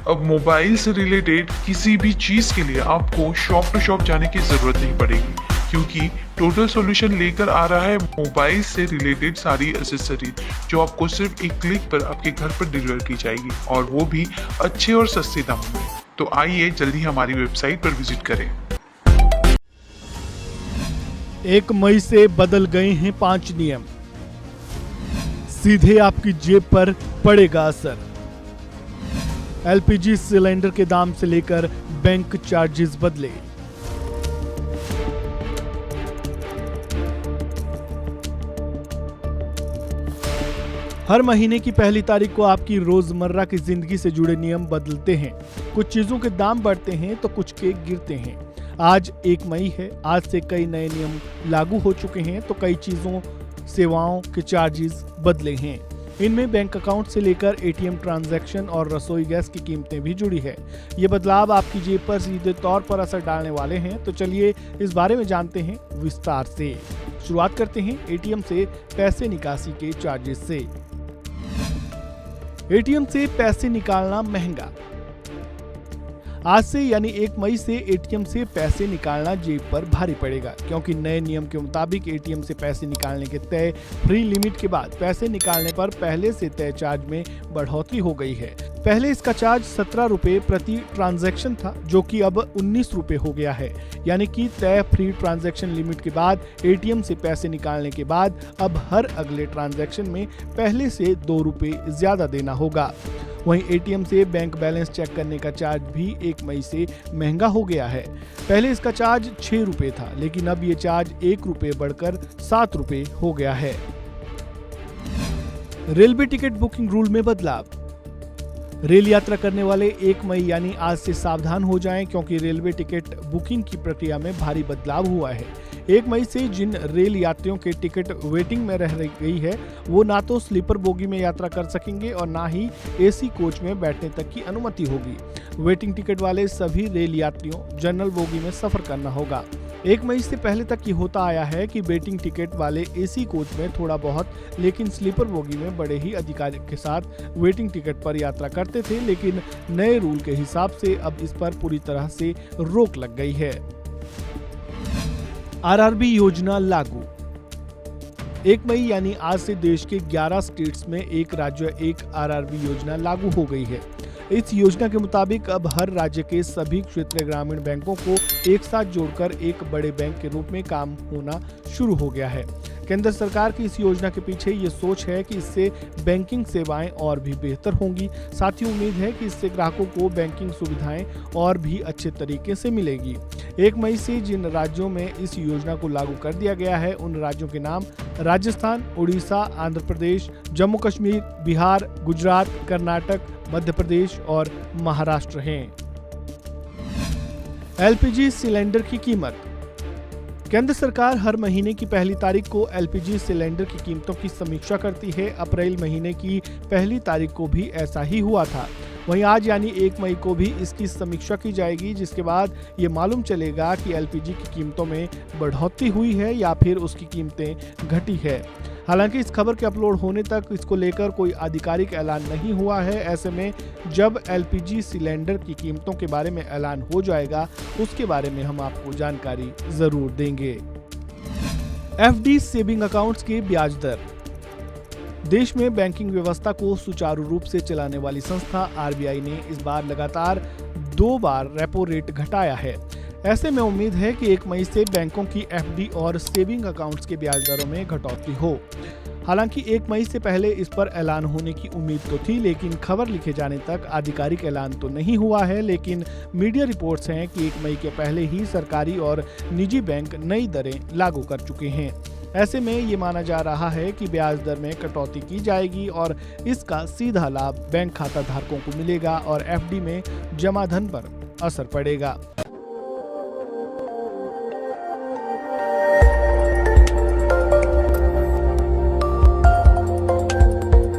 अब मोबाइल से रिलेटेड किसी भी चीज के लिए आपको शॉप टू शॉप जाने की जरूरत नहीं पड़ेगी, क्योंकि टोटल सॉल्यूशन लेकर आ रहा है मोबाइल से रिलेटेड सारी एसेसरीज जो आपको सिर्फ एक क्लिक पर आपके घर पर डिलीवर की जाएगी, और वो भी अच्छे और सस्ते दामों में। तो आइए जल्दी हमारी वेबसाइट पर विजिट करें। 1 मई से बदल गए हैं 5 नियम, सीधे आपकी जेब पर पड़ेगा असर। एलपीजी सिलेंडर के दाम से लेकर बैंक चार्जेस बदले। हर महीने की पहली तारीख को आपकी रोजमर्रा की जिंदगी से जुड़े नियम बदलते हैं। कुछ चीजों के दाम बढ़ते हैं तो कुछ के गिरते हैं। आज 1 मई है। आज से कई नए नियम लागू हो चुके हैं तो कई चीजों सेवाओं के चार्जेस बदले हैं। इनमें बैंक अकाउंट से लेकर एटीएम ट्रांजैक्शन और रसोई गैस की कीमतें भी जुड़ी है। ये बदलाव आपकी जेब पर सीधे तौर पर असर डालने वाले हैं, तो चलिए इस बारे में जानते हैं विस्तार से। शुरुआत करते हैं एटीएम से पैसे निकासी के चार्जेस से। एटीएम से पैसे निकालना महंगा। आज से यानी 1 मई से एटीएम से पैसे निकालना जेब पर भारी पड़ेगा, क्योंकि नए नियम के मुताबिक एटीएम से पैसे निकालने के तय फ्री लिमिट के बाद पैसे निकालने पर पहले से तय चार्ज में बढ़ोतरी हो गई है। पहले इसका चार्ज 17 रुपए प्रति ट्रांजैक्शन था, जो कि अब 19 रुपए हो गया है। यानी कि तय फ्री ट्रांजैक्शन लिमिट के बाद एटीएम से पैसे निकालने के बाद अब हर अगले ट्रांजैक्शन में पहले से 2 रुपए ज्यादा देना होगा। वहीं एटीएम से बैंक बैलेंस चेक करने का चार्ज भी 1 मई से महंगा हो गया है। पहले इसका चार्ज 6 रुपए था, लेकिन अब ये चार्ज 1 रुपए बढ़कर 7 रुपए हो गया है। रेलवे टिकट बुकिंग रूल में बदलाव। रेल यात्रा करने वाले 1 मई यानी आज से सावधान हो जाएं, क्योंकि रेलवे टिकट बुकिंग की प्रक्रिया में भारी बदलाव हुआ है। 1 मई से जिन रेल यात्रियों के टिकट वेटिंग में रह गई है, वो ना तो स्लीपर बोगी में यात्रा कर सकेंगे और ना ही एसी कोच में बैठने तक की अनुमति होगी। वेटिंग टिकट वाले सभी रेल यात्रियों जनरल बोगी में सफर करना होगा। 1 मई से पहले तक ये होता आया है कि वेटिंग टिकट वाले एसी कोच में थोड़ा बहुत, लेकिन स्लीपर बोगी में बड़े ही अधिकार के साथ वेटिंग टिकट पर यात्रा करते थे, लेकिन नए रूल के हिसाब से अब इस पर पूरी तरह से रोक लग गई है। आरआरबी योजना लागू। 1 मई यानी आज से देश के 11 स्टेट्स में एक राज्य एक आरआरबी योजना लागू हो गई है। इस योजना के मुताबिक अब हर राज्य के सभी क्षेत्रीय ग्रामीण बैंकों को एक साथ जोड़कर एक बड़े बैंक के रूप में काम होना शुरू हो गया है। केंद्र सरकार की इस योजना के पीछे ये सोच है कि इससे बैंकिंग सेवाएं और भी बेहतर होंगी। साथ ही उम्मीद है कि इससे ग्राहकों को बैंकिंग सुविधाएं और भी अच्छे तरीके से मिलेगी। 1 मई से जिन राज्यों में इस योजना को लागू कर दिया गया है, उन राज्यों के नाम राजस्थान, उड़ीसा, आंध्र प्रदेश, जम्मू कश्मीर, बिहार, गुजरात, कर्नाटक, मध्य प्रदेश और महाराष्ट्र हैं। एलपीजी सिलेंडर की कीमत। केंद्र सरकार हर महीने की पहली तारीख को एलपीजी सिलेंडर की कीमतों की समीक्षा करती है। अप्रैल महीने की पहली तारीख को भी ऐसा ही हुआ था। वहीं आज यानी 1 मई को भी इसकी समीक्षा की जाएगी, जिसके बाद ये मालूम चलेगा कि एलपीजी की कीमतों में बढ़ोतरी हुई है या फिर उसकी कीमतें घटी है। हालांकि इस खबर के अपलोड होने तक इसको लेकर कोई आधिकारिक ऐलान नहीं हुआ है। ऐसे में जब एलपीजी सिलेंडर की कीमतों के बारे में ऐलान हो जाएगा, उसके बारे में हम आपको जानकारी जरूर देंगे। एफडी सेविंग अकाउंट्स के ब्याज दर। देश में बैंकिंग व्यवस्था को सुचारू रूप से चलाने वाली संस्था आरबीआई ने इस बार लगातार 2 बार रेपो रेट घटाया है। ऐसे में उम्मीद है कि 1 मई से बैंकों की एफडी और सेविंग अकाउंट्स के ब्याज दरों में कटौती हो। हालांकि 1 मई से पहले इस पर ऐलान होने की उम्मीद तो थी, लेकिन खबर लिखे जाने तक आधिकारिक ऐलान तो नहीं हुआ है। लेकिन मीडिया रिपोर्ट्स हैं कि 1 मई के पहले ही सरकारी और निजी बैंक नई दरें लागू कर चुके हैं। ऐसे में ये माना जा रहा है कि ब्याज दर में कटौती की जाएगी और इसका सीधा लाभ बैंक खाता धारकों को मिलेगा और एफडी में जमा धन पर असर पड़ेगा।